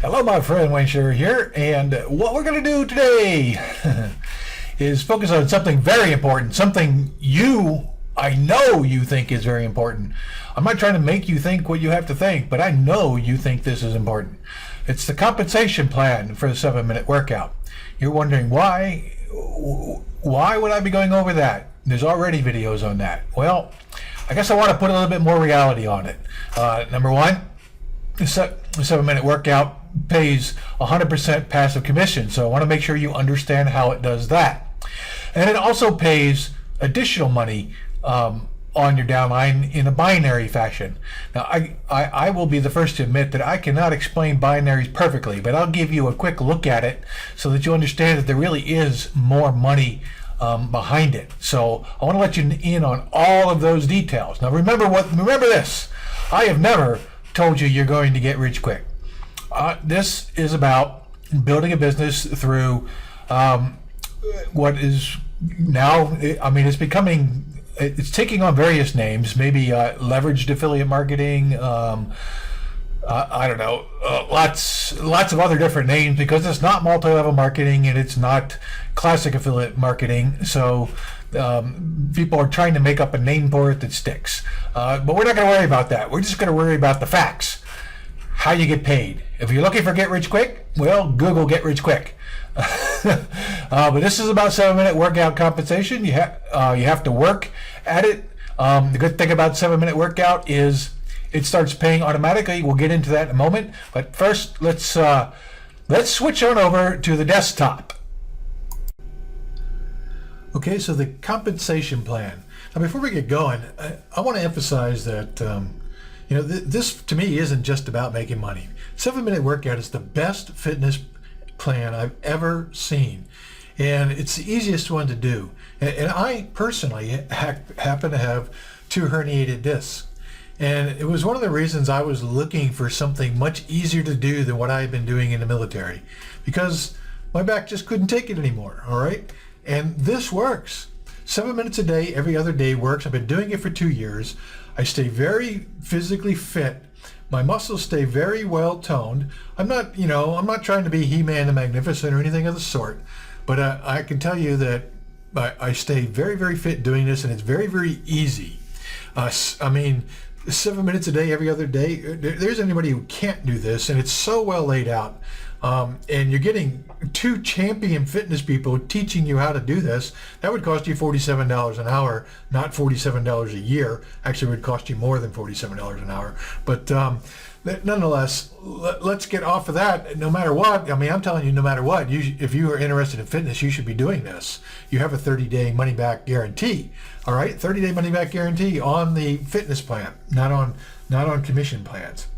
Hello, my friend Wayne Shearer here, and what we're going to do today is focus on something very important, something I know you think is very important. I'm not trying to make you think what you have to think, but I know you think this is important. It's the compensation plan for the 7-minute workout. You're wondering why would I be going over that? There's already videos on that. Well, I guess I want to put a little bit more reality on it. Number one, the 7-minute workout pays 100% passive commission, so I want to make sure you understand how it does that. And it also pays additional money on your downline in a binary fashion. Now, I will be the first to admit that I cannot explain binaries perfectly, but I'll give you a quick look at it so that you understand that there really is more money behind it. So I want to let you in on all of those details. Now, remember this: I have never told you you're going to get rich quick. This is about building a business through what is now, it's taking on various names, maybe leveraged affiliate marketing, I don't know, lots of other different names, because it's not multi-level marketing and it's not classic affiliate marketing. So people are trying to make up a name for it that sticks. But we're not going to worry about that. We're just going to worry about the facts. How you get paid. If you're looking for get rich quick, well, Google get rich quick. But this is about 7-minute workout compensation. You have to work at it. The good thing about 7-minute workout is it starts paying automatically. We'll get into that in a moment. But first, let's switch on over to the desktop. Okay, so the compensation plan. Now, before we get going, I want to emphasize that this to me isn't just about making money. 7-minute workout is the best fitness plan I've ever seen, and it's the easiest one to do. And I personally happen to have 2 herniated discs, and it was one of the reasons I was looking for something much easier to do than what I had been doing in the military, because my back just couldn't take it anymore. All right, and this works. 7 minutes a day, every other day works. I've been doing it for 2 years. I stay very physically fit. My muscles stay very well toned. I'm not trying to be He-Man the Magnificent or anything of the sort, but I can tell you that I stay very, very fit doing this, and it's very, very easy. 7 minutes a day, every other day. There's anybody who can't do this, and it's so well laid out. And you're getting 2 champion fitness people teaching you how to do this. That would cost you $47 an hour, not $47 a year. Actually, it would cost you more than $47 an hour. But nonetheless, let's get off of that. No matter what, I'm telling you, no matter what, if you are interested in fitness, you should be doing this. You have a 30-day money-back guarantee. All right, 30-day money-back guarantee on the fitness plan, not on commission plans.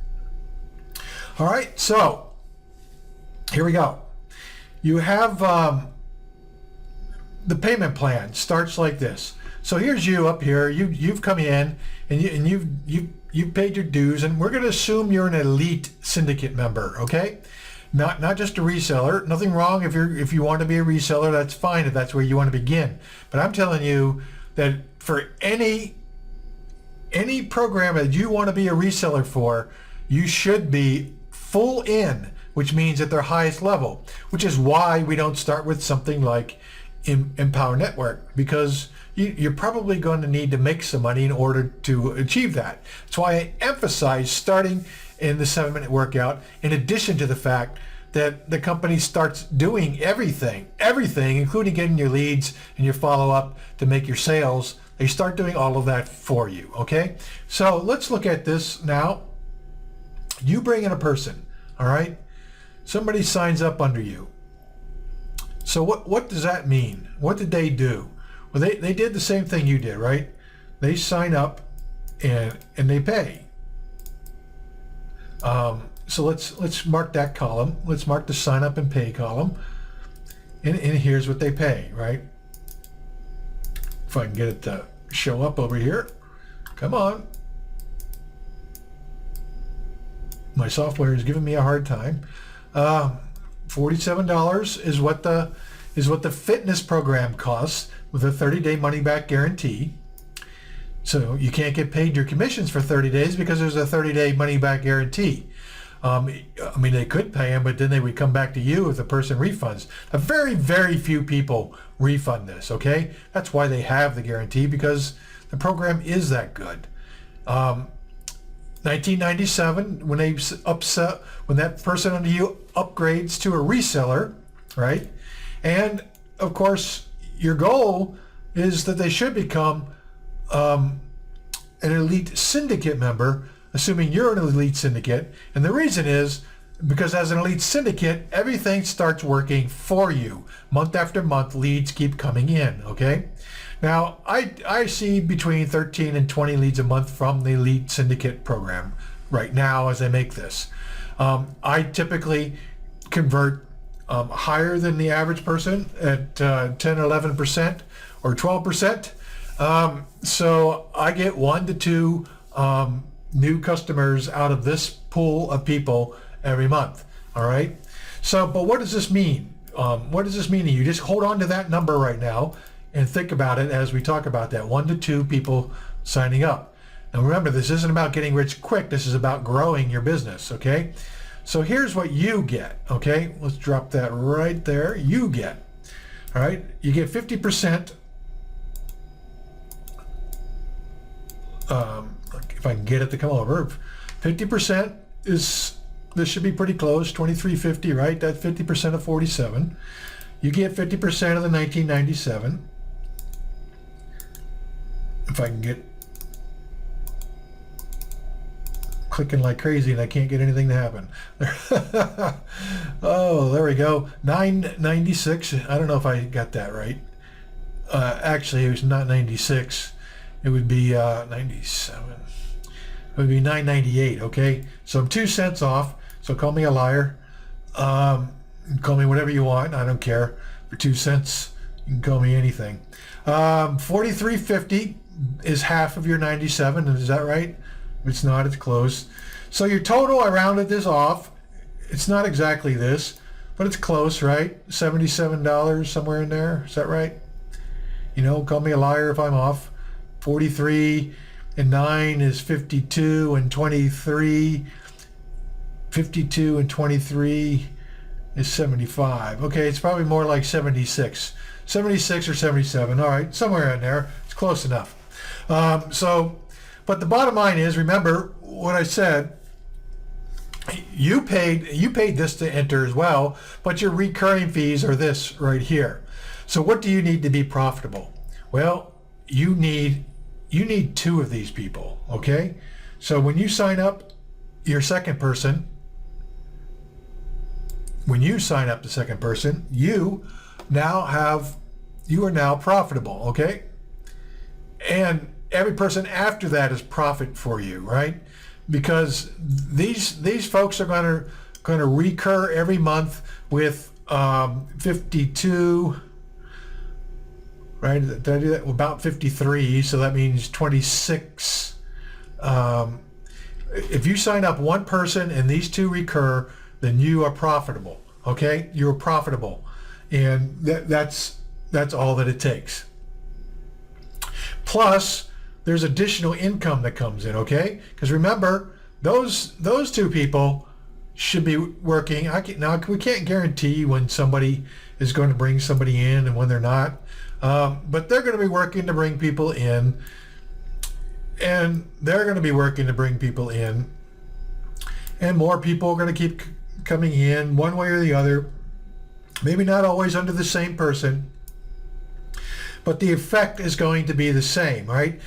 All right, so here we go. You have the payment plan starts like this. So here's you up here. You've come in and you've paid your dues, and we're going to assume you're an elite syndicate member. Okay, not just a reseller. Nothing wrong if you want to be a reseller. That's fine if that's where you want to begin. But I'm telling you that for any program that you want to be a reseller for, you should be full in, which means at their highest level, which is why we don't start with something like Empower Network, because you're probably going to need to make some money in order to achieve that. That's why I emphasize starting in the 7-minute workout, in addition to the fact that the company starts doing everything, including getting your leads and your follow-up to make your sales. They start doing all of that for you, okay? So let's look at this now. You bring in a person, all right? Somebody signs up under you. So what does that mean? What did they do? Well, they did the same thing you did, right? They sign up and they pay. So let's mark that column. Let's mark the sign up and pay column. And here's what they pay, right? If I can get it to show up over here. Come on. My software is giving me a hard time. $47 is what the fitness program costs with a 30-day money-back guarantee. So you can't get paid your commissions for 30 days because there's a 30-day money-back guarantee. I mean, they could pay them, but then they would come back to you if the person refunds. A very, very few people refund this, okay? That's why they have the guarantee, because the program is that good. 1997, when when that person under you upgrades to a reseller, right? And of course, your goal is that they should become an elite syndicate member, assuming you're an elite syndicate. And the reason is because as an elite syndicate, everything starts working for you. Month after month, leads keep coming in, okay? Now, I see between 13 and 20 leads a month from the elite syndicate program right now as I make this. I typically convert higher than the average person at 10, 11% or 12%. So I get 1 to 2 new customers out of this pool of people every month. All right. So, but what does this mean? What does this mean to you? Just hold on to that number right now and think about it as we talk about that. 1 to 2 people signing up. Now remember, this isn't about getting rich quick. This is about growing your business. Okay. So here's what you get. Okay. Let's drop that right there. You get, all right. You get 50%. If I can get it to come over, 50% is, this should be pretty close, 2350, right? That's 50% of 47. You get 50% of the 1997. If I can get clicking like crazy and I can't get anything to happen. Oh, there we go. 996. I don't know if I got that right. Actually, it was not 96. It would be 97. It would be 998. Okay, so I'm 2 cents off. So call me a liar. Call me whatever you want. I don't care. For 2 cents, you can call me anything. 4350 is half of your 97. Is that right? If it's not, it's close. So your total, I rounded this off. It's not exactly this, but it's close, right? $77 somewhere in there. Is that right? You know, call me a liar if I'm off. 43 and 9 is 52 and 23. 52 and 23 is 75. Okay, it's probably more like 76. 76 or 77. All right, somewhere in there. It's close enough. But the bottom line is, remember what I said. You paid this to enter as well, but your recurring fees are this right here. So what do you need to be profitable? Well, you need 2 of these people, okay? So when you sign up your second person, you are now profitable, okay? And every person after that is profit for you, right? Because these folks are going to recur every month with 52, right? Did I do that? About 53, so that means 26. If you sign up one person and these 2 recur, then you are profitable. Okay, you're profitable, and that's all that it takes. Plus, there's additional income that comes in. Okay, because remember, those 2 people should be working. Now we can't guarantee when somebody is going to bring somebody in and when they're not, but they're going to be working to bring people in, and they're going to be working to bring people in, and more people are going to keep coming in one way or the other, maybe not always under the same person, but the effect is going to be the same, right?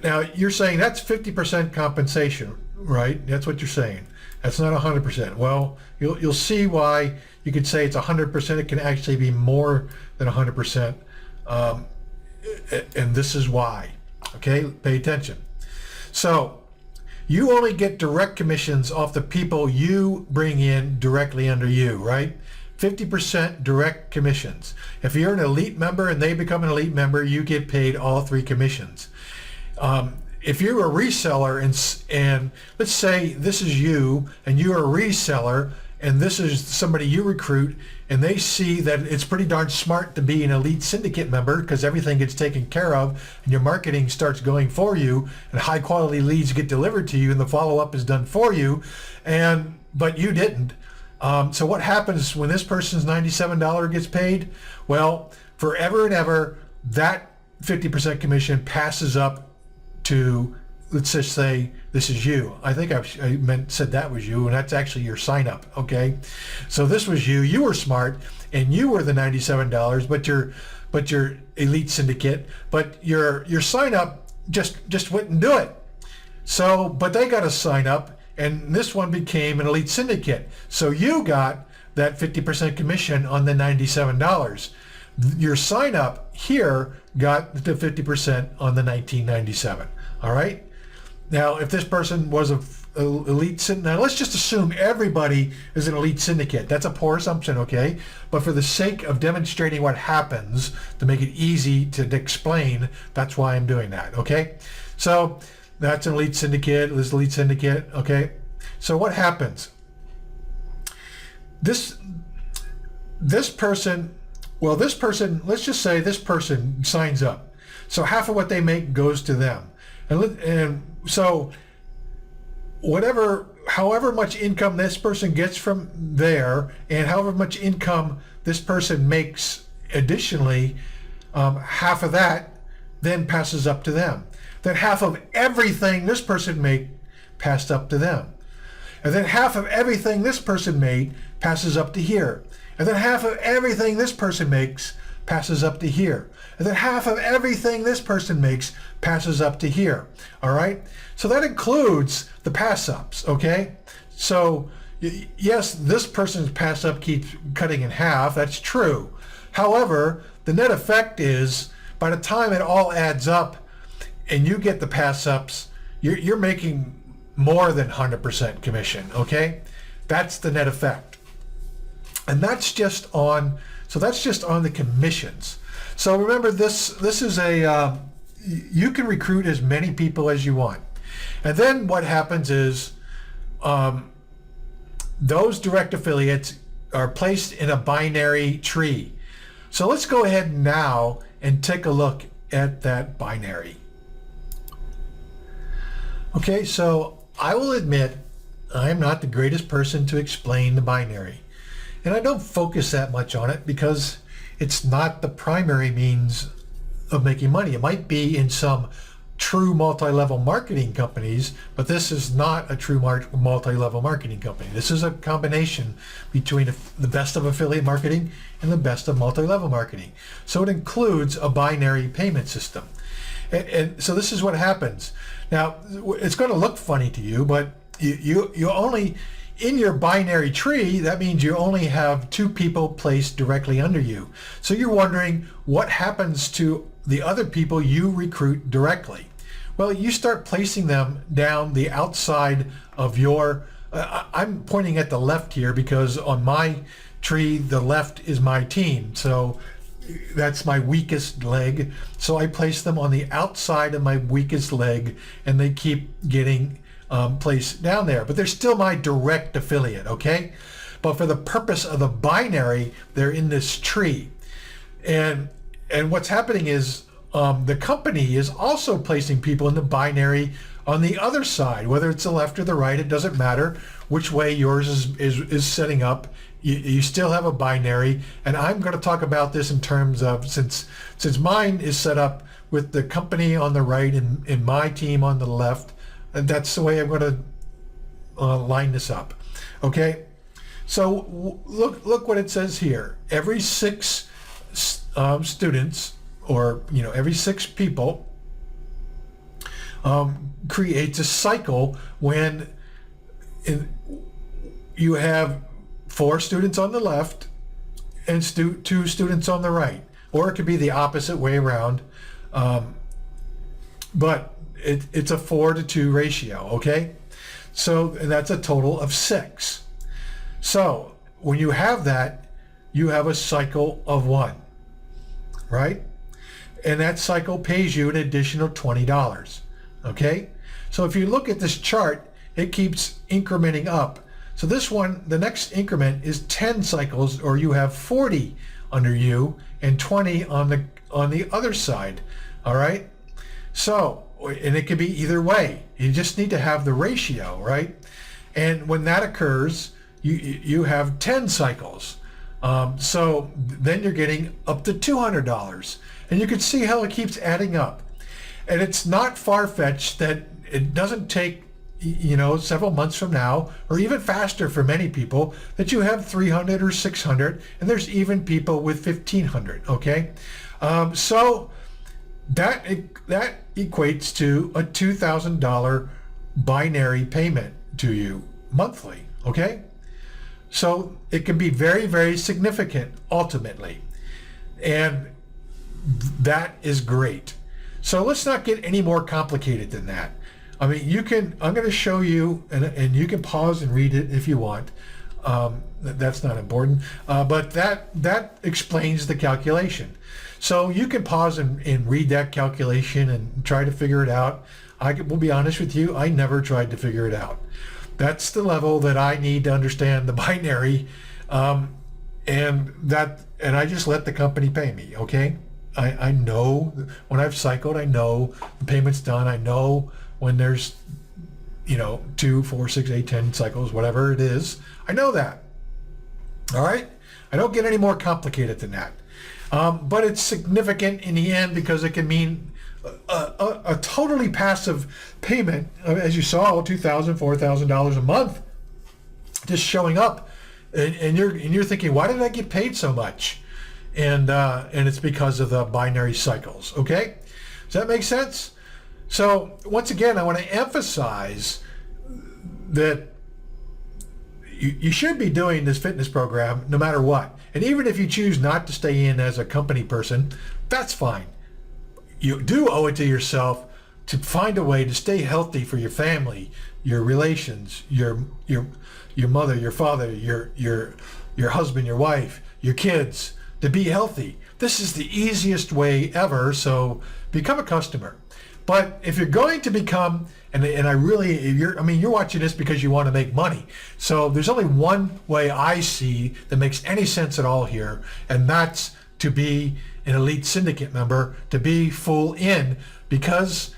Now you're saying that's 50% compensation, right? That's what you're saying. That's not 100%. Well, you'll see why you could say it's 100%. It can actually be more than 100%, and this is why. Okay, pay attention. So you only get direct commissions off the people you bring in directly under you, right? 50% direct commissions. If you're an elite member and they become an elite member, you get paid all 3 commissions. If you're a reseller and let's say this is you and you're a reseller and this is somebody you recruit, and they see that it's pretty darn smart to be an elite syndicate member because everything gets taken care of and your marketing starts going for you and high quality leads get delivered to you and the follow-up is done for you, but you didn't. So what happens when this person's $97 gets paid? Well, forever and ever, that 50% commission passes up to, let's just say this is you. I think said that was you, and that's actually your sign up. Okay, so this was you. You were smart, and you were the $97, but your elite syndicate, but your sign up just wouldn't do it. So, but they got a sign up, and this one became an elite syndicate. So you got that 50% commission on the $97. Your sign up here got the 50% on the $19.97. All right. Now, if this person was a elite syndicate, now let's just assume everybody is an elite syndicate. That's a poor assumption, okay? But for the sake of demonstrating what happens, to make it easy to explain, that's why I'm doing that, okay? So that's an elite syndicate, this is elite syndicate, okay? So what happens? This person, let's just say this person signs up. So half of what they make goes to them. And so however much income this person gets from there and however much income this person makes additionally, half of that then passes up to them. Then half of everything this person made passed up to them. And then half of everything this person made passes up to here. And then half of everything this person makes passes up to here. And then half of everything this person makes passes up to here. All right? So that includes the pass ups, okay? So yes, this person's pass up keeps cutting in half. That's true. However, the net effect is by the time it all adds up and you get the pass ups, you're making more than 100% commission, okay? That's the net effect. And that's just on the commissions. So remember, this is you can recruit as many people as you want. And then what happens is those direct affiliates are placed in a binary tree. So let's go ahead now and take a look at that binary. Okay, so I will admit I am not the greatest person to explain the binary. And I don't focus that much on it because it's not the primary means of making money. It might be in some true multi-level marketing companies, but this is not a true multi-level marketing company. This is a combination between the best of affiliate marketing and the best of multi-level marketing. So it includes a binary payment system. And so this is what happens. Now, it's going to look funny to you, but you only, in your binary tree, that means you only have two people placed directly under you. So you're wondering what happens to the other people you recruit directly. Well, you start placing them down the outside of your, I'm pointing at the left here because on my tree, the left is my team. So that's my weakest leg. So I place them on the outside of my weakest leg and they keep getting placed down there, but they're still my direct affiliate, okay? But for the purpose of the binary, they're in this tree. And what's happening is the company is also placing people in the binary on the other side, whether it's the left or the right, it doesn't matter which way yours is setting up. You still have a binary, and I'm going to talk about this in terms of since mine is set up with the company on the right and my team on the left. And that's the way I'm going to line this up. Okay, so look what it says here. Every 6 students, or every 6 people, creates a cycle when you have 4 students on the left and 2 students on the right, or it could be the opposite way around. But it's a 4-to-2 ratio, okay? So, and that's a total of 6. So when you have that, you have a cycle of 1, right? And that cycle pays you an additional $20, okay? So if you look at this chart, it keeps incrementing up. So this one, the next increment is 10 cycles, or you have 40 under you and 20 on the other side. All right. So, and it could be either way. You just need to have the ratio, right? And when that occurs, you have 10 cycles. So then you're getting up to $200, and you can see how it keeps adding up. And it's not far-fetched that it doesn't take, several months from now, or even faster for many people, that you have 300 or 600, and there's even people with 1,500. Okay, so that equates to a $2,000 binary payment to you monthly. Okay, so it can be very, very significant ultimately, and that is great. So let's not get any more complicated than that. I mean, I'm going to show you, and you can pause and read it if you want. That's not important, but that explains the calculation. So you can pause and read that calculation and try to figure it out. I will be honest with you, I never tried to figure it out. That's the level that I need to understand the binary, and I just let the company pay me. Okay, I know when I've cycled, I know the payment's done. I know when there's 2, 4, 6, 8, 10 cycles, whatever it is. I know that. All right, I don't get any more complicated than that. But it's significant in the end because it can mean a totally passive payment, as you saw, $2,000, $4,000 a month, just showing up, and you're thinking, why did I get paid so much? And it's because of the binary cycles. Okay, does that make sense? So once again, I want to emphasize that you should be doing this fitness program no matter what. And even if you choose not to stay in as a company person, that's fine. You do owe it to yourself to find a way to stay healthy for your family, your relations, your mother, your father, your husband, your wife, your kids, to be healthy. This is the easiest way ever, so become a customer. But if you're going to become, you're watching this because you want to make money. So there's only one way I see that makes any sense at all here, and that's to be an Elite Syndicate member, to be full in, because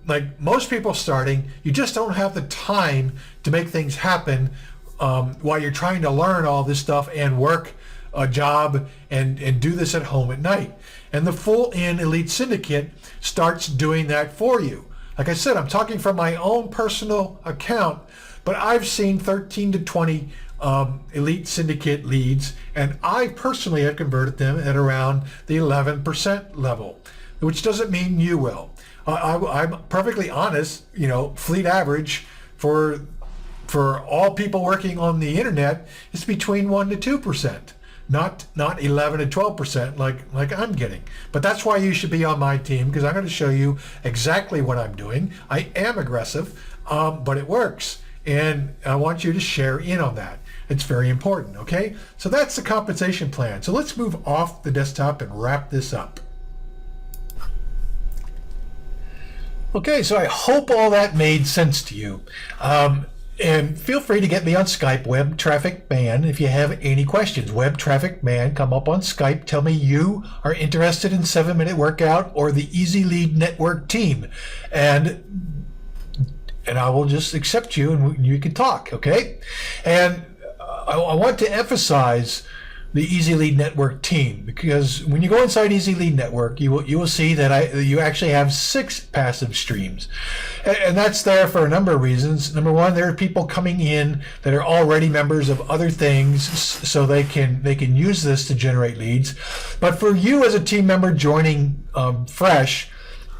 like most people starting, you just don't have the time to make things happen while you're trying to learn all this stuff and work a job and do this at home at night. And the full in Elite Syndicate starts doing that for you. Like I said, I'm talking from my own personal account, but I've seen 13 to 20 Elite Syndicate leads, and I personally have converted them at around the 11% level, which doesn't mean you will. I'm perfectly honest, fleet average for all people working on the internet is between 1 to 2%. Not 11 to 12% like I'm getting. But that's why you should be on my team, because I'm going to show you exactly what I'm doing. I am aggressive, but it works. And I want you to share in on that. It's very important, okay? So that's the compensation plan. So let's move off the desktop and wrap this up. Okay, so I hope all that made sense to you. And feel free to get me on Skype, Web Traffic Man, if you have any questions. Web Traffic Man, come up on Skype. Tell me you are interested in 7-Minute Workout or the Easy Lead Network team. And I will just accept you and you can talk, okay? And I want to emphasize the Easy Lead Network team, because when you go inside Easy Lead Network, you will see that you actually have 6 passive streams, and that's there for a number of reasons. Number one, there are people coming in that are already members of other things, so they can use this to generate leads. But for you as a team member joining fresh,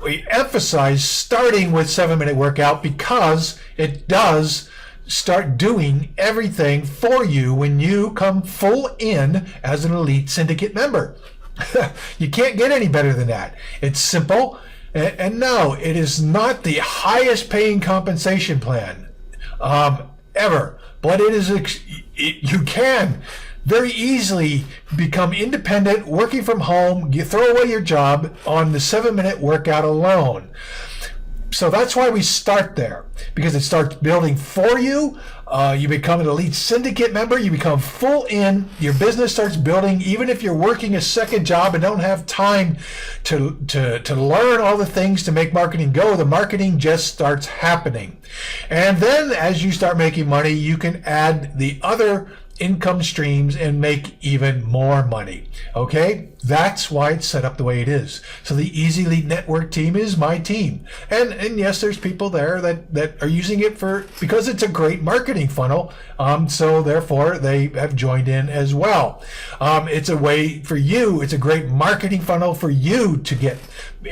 we emphasize starting with 7-Minute Workout because it does start doing everything for you when you come full in as an Elite Syndicate member. You can't get any better than that. It's simple, and no, it is not the highest paying compensation plan ever, but it is. You can very easily become independent, working from home. You throw away your job on the 7-Minute Workout alone. So that's why we start there, because it starts building for you. You become an Elite Syndicate member. You become full in. Your business starts building, even if you're working a second job and don't have time to learn all the things to make marketing go. The marketing just starts happening. And then as you start making money, you can add the other income streams and make even more money. Okay, that's why it's set up the way it is. So the Easy Lead Network team is my team, and yes, there's people there that are using it because it's a great marketing funnel. So therefore they have joined in as well. It's a way for you. It's a great marketing funnel for you to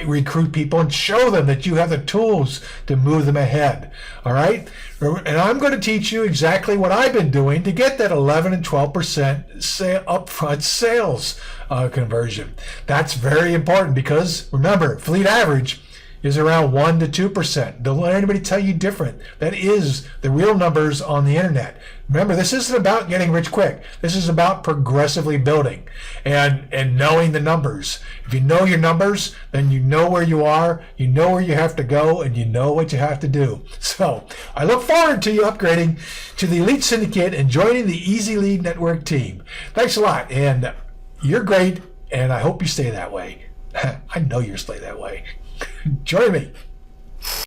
recruit people and show them that you have the tools to move them ahead. All right. And I'm going to teach you exactly what I've been doing to get that 11 and 12% upfront sales conversion. That's very important because remember, fleet average is around 1 to 2%. Don't let anybody tell you different. That is the real numbers on the internet. Remember, this isn't about getting rich quick. This is about progressively building and knowing the numbers. If you know your numbers, then you know where you are, you know where you have to go, and you know what you have to do. So I look forward to you upgrading to the Elite Syndicate and joining the Easy Lead Network team. Thanks a lot, and you're great, and I hope you stay that way. I know you'll stay that way. Join me.